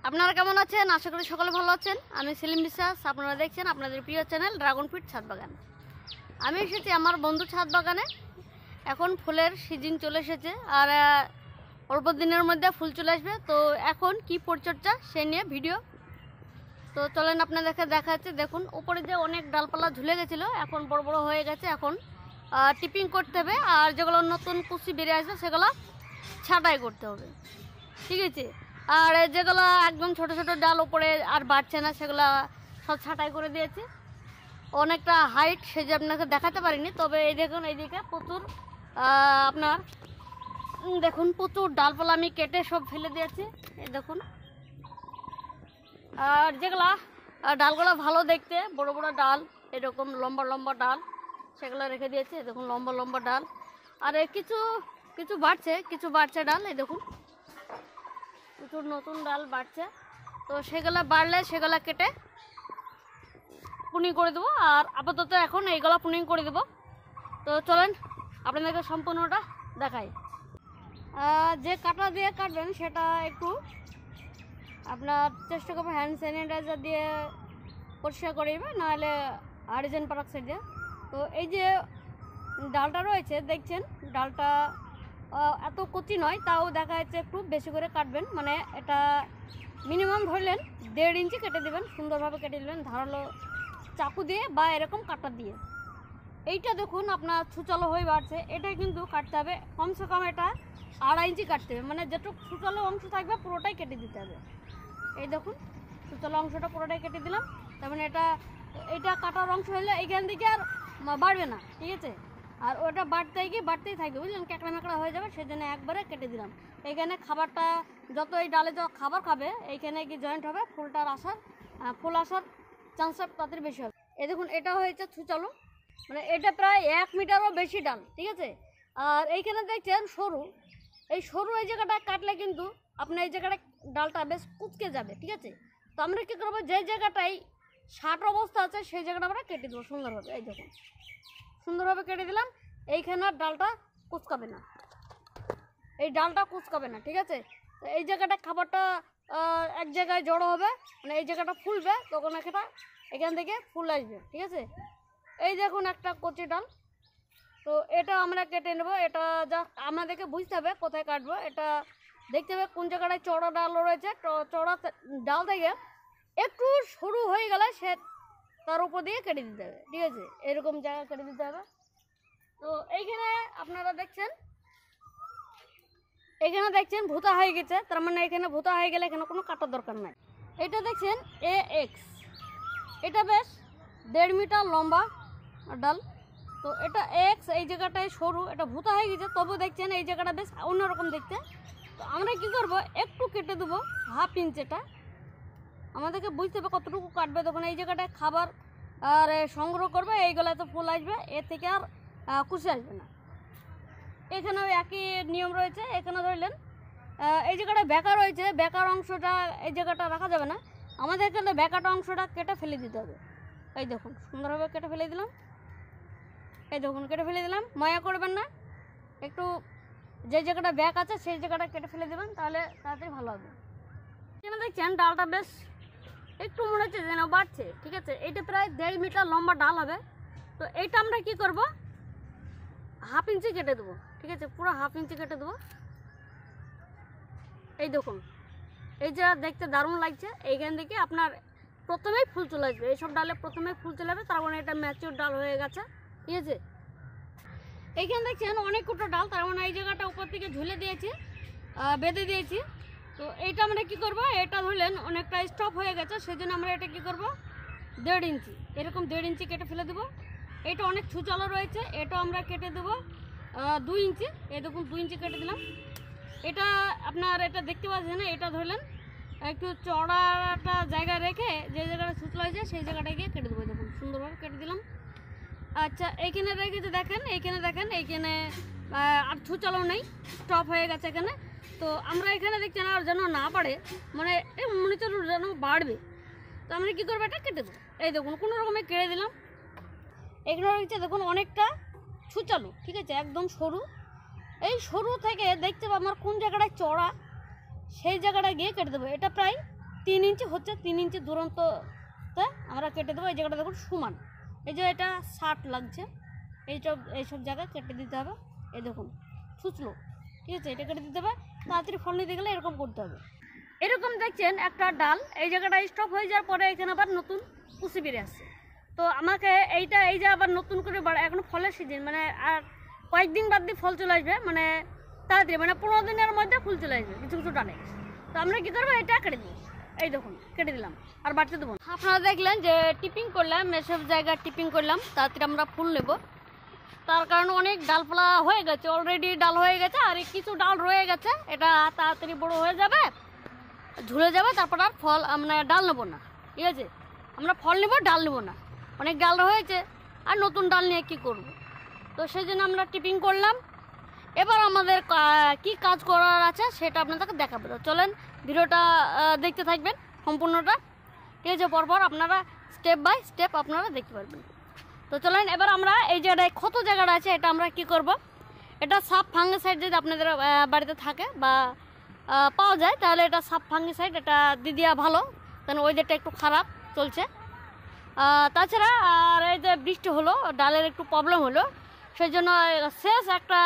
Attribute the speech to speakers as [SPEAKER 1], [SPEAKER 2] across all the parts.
[SPEAKER 1] আপনারা কেমন আছেন? আশা করি সকলে ভালো আছেন। আমি সেলিম বিশ্বাস, আপনারা দেখছেন আপনাদের প্রিয় চ্যানেল ড্রাগন ফ্রুট ছাদ বাগান। আমি এসেছি আমার বন্ধু ছাদ বাগানে। এখন ফুলের সিজন চলে এসেছে আর অল্প দিনের মধ্যে ফুল চলে আসবে। তো এখন কি পরিচর্যা সে নিয়ে ভিডিও, তো চলেন আপনাদেরকে দেখাচ্ছে। দেখুন উপরে যে অনেক ডালপালা ঝুলে গেছিলো এখন বড় বড় হয়ে গেছে। এখন টিপিং করতে হবে আর যেগুলো নতুন কুচি বেরিয়ে আসবে সেগুলো ছাঁটাই করতে হবে, ঠিক আছে। আর যেগুলো একদম ছোট ছোট ডাল উপরে আর বাড়ছে না সেগুলো সব ছাঁটাই করে দিয়েছি। অনেকটা হাইট সে যে আপনাকে দেখাতে পারিনি, তবে এই দেখুন এইদিকে প্রচুর আপনার দেখুন প্রচুর ডালপালা আমি কেটে সব ফেলে দিয়েছি। এই দেখুন, আর যেগুলা ডালগুলো ভালো দেখতে বড় বড় ডাল, এরকম লম্বা লম্বা ডাল সেগুলো রেখে দিয়েছি। দেখুন লম্বা লম্বা ডাল, আর কিছু কিছু বাড়ছে ডাল। এই দেখুন প্রচুর নতুন ডাল বাড়ছে, তো সেগুলো বাড়লে সেগুলো কেটে পুনিং করে দেবো। আর আপাতত এখন এইগুলো পুনিং করে দেবো। তো চলেন আপনাদেরকে সম্পূর্ণটা দেখাই। যে কাটা দিয়ে কাটবেন সেটা একটু আপনার চেষ্টা করবেন হ্যান্ড স্যানিটাইজার দিয়ে পরিষ্কার করে নেবেন, নাহলে হাইড্রোজেন পারক্সাইড দিয়ে। তো এই যে ডালটা রয়েছে দেখছেন, ডালটা এত কচি নয়, তাও দেখা যাচ্ছে একটু বেশি করে কাটবেন। মানে এটা মিনিমাম ধরলেন 1.5 ইঞ্চি কেটে দেবেন, সুন্দরভাবে কেটে দেবেন ধারালো চাকু দিয়ে বা এরকম কাটা দিয়ে। এইটা দেখুন আপনার ছুচালো হয়ে বাড়ছে, এটা কিন্তু কাটতে হবে কমসে কম এটা 2.5 ইঞ্চি কাটতে হবে। মানে যেটুকু ছুচালো অংশ থাকবে পুরোটাই কেটে দিতে হবে। এই দেখুন ছুচালো অংশটা পুরোটাই কেটে দিলাম। তার মানে এটা কাটার অংশ হলে এইখান থেকে আর বাড়বে না, ঠিক আছে। আর ওটা বাড়তেই থাকবে, বুঝলেন, ক্যাকড়া ম্যাকড়া হয়ে যাবে, সেজন্য একবারে কেটে দিলাম। এইখানে খাবারটা যত এই ডালে যত খাবার খাবে এইখানে কি জয়েন্ট হবে, ফুল আসার চান্সটা তাড়াতাড়ি বেশি হবে। এই দেখুন এটা হয়েছে ছুচালো, মানে এটা প্রায় 1 মিটারও বেশি ডাল, ঠিক আছে। আর এইখানে দেখছেন সরু, এই জায়গাটা কাটলে কিন্তু আপনার এই জায়গাটা ডালটা বেশ কুচকে যাবে, ঠিক আছে। তো আমরা কী করবো, যে জায়গাটাই ষাট অবস্থা আছে সেই জায়গাটা আমরা কেটে দেবো সুন্দরভাবে। এই দেখুন সুন্দরভাবে কেটে দিলাম। এইখানে ডালটা কুচকাবে না, এই ডালটা কুচকাবে না, ঠিক আছে। তো এই জায়গাটা খাবারটা এক জায়গায় জড়ো হবে, মানে এই জায়গাটা ফুলবে, তখন এখান থেকে ফুল আসবে, ঠিক আছে। এই দেখুন একটা কচি ডাল, তো এটা আমরা কেটে নেব। এটা যা আমাদেরকে বুঝতে হবে কোথায় কাটবো, এটা দেখতে হবে কোন জায়গাটায় চড়া ডাল রয়েছে। চড়া ডাল থেকে একটু সরু হয়ে গেলে সে তার উপর দিয়ে কেটে দিতে হবে, ঠিক আছে। এরকম জায়গা কেটে দিতে হবে। তো এইখানে আপনারা দেখছেন ভুতা হয়ে গেছে, তার মানে এখানে ভুতা হয়ে গেলে এখানে কোনো কাটার দরকার নাই। এটা দেখছেন AX, এটা বেশ 1.5 মিটার লম্বা ডাল। তো এটা AX, এই জায়গাটায় সরু, এটা ভুতা হয়ে গেছে, তবু দেখছেন এই জায়গাটা বেশ অন্যরকম দেখতে। তো আমরা কি করব, একটু কেটে দেবো 1/2 ইঞ্চ। এটা আমাদেরকে বুঝতে হবে কতটুকু কাটবে, তখন এই জায়গাটায় খাবার আর সংগ্রহ করবে, এইগুলায় তো ফুল আসবে, এর থেকে আর কুচি আসবে না। এখানেও একই নিয়ম রয়েছে। এখানে ধরলেন এই জায়গাটা বেকার রয়েছে, বেকার অংশটা এই জায়গাটা রাখা যাবে না, আমাদের এখানে বেকারটা অংশটা কেটে ফেলে দিতে হবে। এই দেখুন সুন্দরভাবে কেটে ফেলে দিলাম। এই দেখুন কেটে ফেলে দিলাম, ময়া করবেন না, একটু যে জায়গাটা ব্যাক আছে সেই জায়গাটা কেটে ফেলে দেবেন, তাহলে তাড়াতাড়ি ভালো হবে। এখানে দেখছেন ডালটা বেশ একটু মনে হচ্ছে যেন বাড়ছে, ঠিক আছে। এইটা প্রায় 1.5 মিটার লম্বা ডাল হবে। তো এইটা আমরা কি করব, 1/2 ইঞ্চি কেটে দেবো, ঠিক আছে, পুরো 1/2 ইঞ্চি কেটে দেবো। এই দেখুন এই যে দেখতে দারুণ লাগছে, এইখান থেকে আপনার প্রথমেই ফুল চলে আসবে, এইসব ডালে প্রথমেই ফুল চলে আসবে, তার মানে এটা ম্যাচিওর ডাল হয়ে গেছে, ঠিক আছে। এইখানে দেখছেন অনেকগুলো ডাল, তার মানে এই জায়গাটা উপর থেকে ঝুলে দিয়েছি, বেঁধে দিয়েছি। তো এইটা আমরা কি করব, এটা ধরলেন অনেকটা স্টপ হয়ে গেছে, সেই জন্য আমরা এটা কি করব 1.5 ইঞ্চি, এরকম 1.5 ইঞ্চি কেটে ফেলে দেবো। এটা অনেক ছুচালো রয়েছে, এটা আমরা কেটে দেবো 2 ইঞ্চি। এই দেখুন 2 ইঞ্চি কেটে দিলাম। এটা আপনার এটা দেখতে পাচ্ছেন, এটা ধরলেন একটু চড়াটা জায়গা রেখে যে জায়গাটা ছুচলো হয়েছে সেই জায়গাটায় গিয়ে কেটে দেবো। দেখুন সুন্দরভাবে কেটে দিলাম। আচ্ছা এইখানে রেখেছে দেখেন, এইখানে আর ছুচালো নেই, স্টপ হয়ে গেছে এখানে। তো আমরা এখানে দেখছেন আর যেন না বাড়ে, মানে মনে হচ্ছে যেন বাড়বে, তো আমরা কী করবো, এটা কেটে দেবো। এই দেখুন কোনো রকমে কেটে দিলাম। এখানে রয়েছে দেখুন অনেকটা ছুচালো, ঠিক আছে, একদম সরু। এই সরু থেকে দেখতে পাবো আমার কোন জায়গাটায় চড়া, সেই জায়গাটায় গিয়ে কেটে দেবো। এটা প্রায় 3 ইঞ্চি হচ্ছে, 3 ইঞ্চি দূরত্বতে আমরা কেটে দেবো। এই জায়গাটা দেখুন সমান, এই যে এটা 60 লাগছে, এইসব জায়গায় কেটে দিতে হবে। এই দেখুন ছুচলো, ঠিক আছে, এটা কেটে দিতে হবে। তাড়াতাড়ি ফল নিতে গেলে এরকম করতে হবে। এরকম দেখছেন একটা ডাল এই জায়গাটা স্টপ হয়ে যাওয়ার পরে এখানে আবার নতুন কুচি বেড়ে আসছে। তো আমাকে এই যে আবার নতুন করে এখন ফলের সিজন, মানে আর কয়েকদিন বাদ দিয়ে ফল চলে আসবে, মানে তাড়াতাড়ি, মানে 15 দিনের মধ্যে ফুল চলে আসবে কিছু কিছু ডালে। তো আমরা কী করবো, এটা কেটে দেবো। এই দেখুন কেটে দিলাম, আর বাড়তে দেবো। আপনারা দেখলেন যে টিপিং করলাম, এসব জায়গায় টিপিং করলাম, তাড়াতাড়ি আমরা ফুল নেব। তার কারণে অনেক ডালপালা হয়ে গেছে, অলরেডি ডাল হয়ে গেছে, আর কিছু ডাল রয়ে গেছে। এটা তাড়াতাড়ি বড় হয়ে যাবে, ঝুলে যাবে, তারপর আর ফল আমরা ডাল নেবো না, ঠিক আছে। আমরা ফল নেবো, ডাল নেবো না। অনেক ডাল হয়েছে, আর নতুন ডাল নিয়ে কী করব। তো সেই জন্য আমরা টিপিং করলাম। এবার আমাদের কি কাজ করার আছে সেটা আপনাদেরকে দেখাবো। তো চলেন ভিডিওটা দেখতে থাকবেন সম্পূর্ণটা, ঠিক আছে। পরপর আপনারা স্টেপ বাই স্টেপ আপনারা দেখতে পারবেন। তো চলেন এবার আমরা এই জায়গাটায় ক্ষত জায়গাটা আছে, এটা আমরা কি করব, এটা সাব ফাঙ্গিসাইড যদি আপনাদের বাড়িতে থাকে বা পাওয়া যায়, তাহলে এটা সাব ফাঙ্গিসাইড এটা দিয়ে দেওয়া ভালো, কারণ ওয়েদারটা একটু খারাপ চলছে। তাছাড়া আর এই যে বৃষ্টি হলো, ডালের একটু প্রবলেম হলো, সেই জন্য শেষ একটা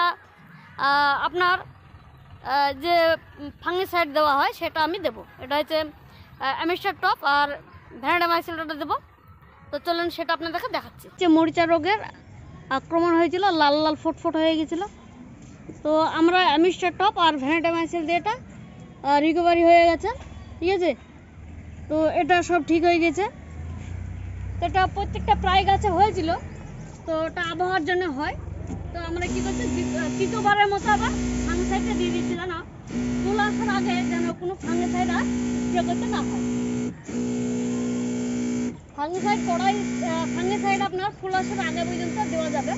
[SPEAKER 1] আপনার যে ফাঙ্গিসাইড দেওয়া হয় সেটা আমি দেবো। এটা হচ্ছে অ্যামিস্টার টপ আর ভ্যানাডামাইসিনটা দেবো। তো চলুন সেটা আপনাদেরকে দেখাচ্ছি। যে মরিচা রোগের আক্রমণ হয়েছিল, লাল লাল ফুটফুট হয়ে গেছিলো, তো আমরা অ্যামিস্টার টপ আর ভ্যানাডামাইসিন দিয়ে এটা রিকভারি হয়ে গেছে, ঠিক আছে। তো এটা সব ঠিক হয়ে গেছে। তো এটা প্রত্যেকটা প্রায় গাছে হয়েছিল, তো ওটা আবহাওয়ার জন্য হয়। তো আমরা কী করছি, তৃতীয়বারের মতো আবার ফাঙ্গিসাইডটা দিয়ে দিচ্ছি, জানো ফুল আসার আগে যেন কোনো ফাঙ্গিসাইড আর স্প্রে করতে না হয়। ফাঙ্গিসাইড আপনার ফুল আসার আগে পর্যন্ত দেওয়া যাবে,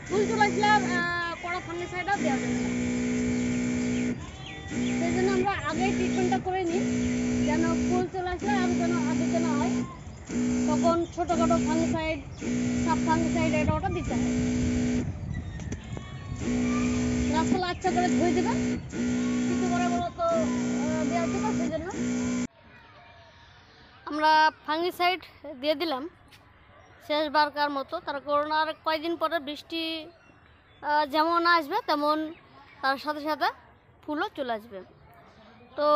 [SPEAKER 1] ফুল চলে আসলে কড়া ফাঙ্গিসাইড আর দেওয়া যাবে না। সেই জন্য আমরা আগেই ট্রিটমেন্টটা করে নিই, যেন ফুল চলে আসলে আর যেন আগে যেন হয়, তখন ছোটোখাটো ফাঙ্গিসাইড, সাব ফাঙ্গিসাইড এটা ওটা দিতে হয়। গাছপালা আচ্ছা করে ধুয়ে দেবেন, কিছু করে বলো তো দেওয়া ছিল, সেই জন্য আমরা ফাঙ্গিসাইড দিয়ে দিলাম শেষবারকার মতো। তার কারণ আর কয়েকদিন পরে বৃষ্টি যেমন আসবে তেমন তার সাথে সাথে ফুলও চলে আসবে। তো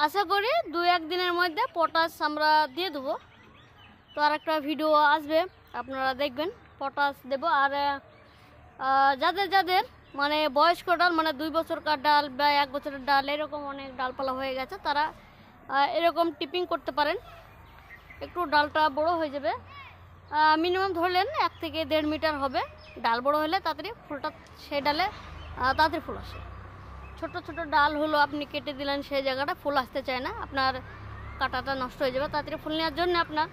[SPEAKER 1] আশা করি 2-1 দিনের মধ্যে পটাশ আমরা দিয়ে দেবো। তো আর একটা ভিডিও আসবে, আপনারা দেখবেন, পটাশ দেবো। আর যাদের মানে বয়স্ক ডাল, মানে 2 বছরকার ডাল বা 1 বছরের ডাল, এরকম অনেক ডালপালা হয়ে গেছে, তারা এরকম টিপিং করতে পারেন। একটু ডালটা বড় হয়ে যাবে, মিনিমাম ধরলেন 1 থেকে 1.5 মিটার হবে। ডাল বড় হলে তাড়াতাড়ি ফুলটা সেই ডালে তাড়াতাড়ি ফুল আসে। ছোট ছোট ডাল হলো আপনি কেটে দিলেন, সেই জায়গাটা ফুল আসতে চায় না, আপনার কাঁটাটা নষ্ট হয়ে যাবে। তাড়াতাড়ি ফুল নেওয়ার জন্য আপনার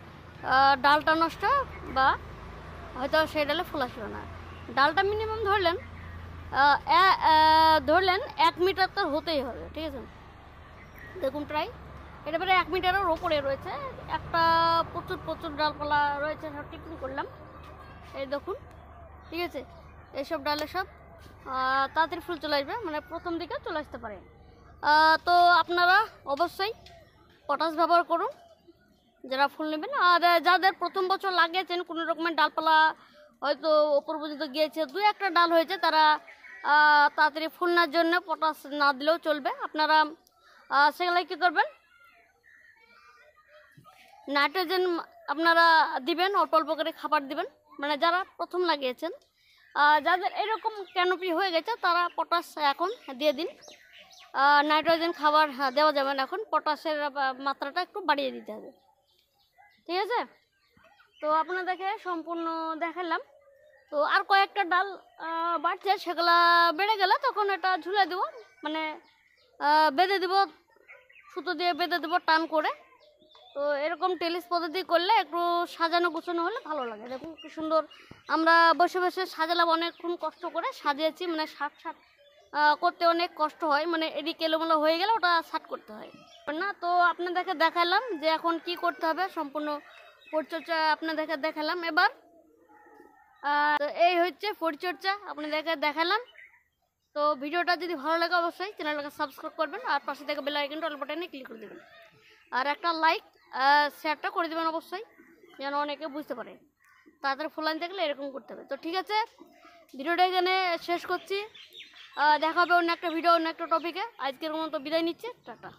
[SPEAKER 1] ডালটা নষ্ট, বা হয়তো সেই ডালে ফুল আসবে না। ডালটা মিনিমাম ধরলেন 1 মিটার তো হতেই হবে, ঠিক আছে। দেখুন প্রায় এটা প্রায় 1 মিটারের ওপরে রয়েছে, একটা প্রচুর ডালপালা রয়েছে, সব টিপিং করলাম, এই দেখুন, ঠিক আছে। এইসব ডালে সব তাড়াতাড়ি ফুল চলে আসবে, মানে প্রথম দিকে চলে আসতে পারে। তো আপনারা অবশ্যই পটাশ ব্যবহার করুন যারা ফুল নেবেন। আর যাদের প্রথম বছর লাগিয়েছেন, কোনো রকমের ডালপালা হয়তো ওপর পর্যন্ত গিয়েছে, 2-1টা ডাল হয়েছে, তারা তাড়াতাড়ি ফুল নেওয়ার জন্য পটাশ না দিলেও চলবে। আপনারা সেগুলো কী করবেন, নাইট্রোজেন আপনারা দিবেন, অল্প অল্প করে খাবার দিবেন, মানে যারা প্রথম লাগিয়েছেন। যাদের এরকম ক্যানোপি হয়ে গেছে তারা পটাশ এখন দিয়ে দিন। নাইট্রোজেন খাবার দেওয়া যাবে না, এখন পটাশের মাত্রাটা একটু বাড়িয়ে দিতে হবে, ঠিক আছে। তো আপনাদেরকে সম্পূর্ণ দেখালাম। তো আর কয়েকটা ডাল বাড়ছে, সেগুলা বেড়ে গেলে তখন এটা ঝুলে দেবো, মানে বেঁধে দেবো, সুতো দিয়ে বেঁধে দেবো টান করে। তো এরকম টেলিস পদ্ধতি করলে একটু সাজানো গুছানো হলে ভালো লাগে। দেখুন কি সুন্দর, আমরা বসে বসে সাজালাম, অনেকক্ষণ কষ্ট করে সাজিয়েছি, মানে শার্ট করতে অনেক কষ্ট হয়, মানে এদিকে এলোমেলো হয়ে গেলে ওটা শার্ট করতে হয় না। তো আপনাদেরকে দেখালাম যে এখন কি করতে হবে, সম্পূর্ণ পরিচর্যা আপনাদেরকে দেখালাম। এবার তো এই হচ্ছে পরিচর্যা আপনাদেরকে দেখালাম। তো ভিডিওটা যদি ভালো লাগে অবশ্যই চ্যানেলটাকে সাবস্ক্রাইব করবেন, আর পাশে থেকে বেল আইকনটা অল বাটনে ক্লিক করে দেবেন। আর একটা লাইক শেয়ারটা করে দেবেন অবশ্যই, যেন অনেকে বুঝতে পারে। তাড়াতাড়ি ফুল লাইন দেখলে এরকম করতে হবে। তো ঠিক আছে, ভিডিওটা এখানে শেষ করছি। দেখা হবে অন্য একটা ভিডিও, অন্য একটা টপিকে। আজকের মতো বিদায় নিচ্ছে, টাটা।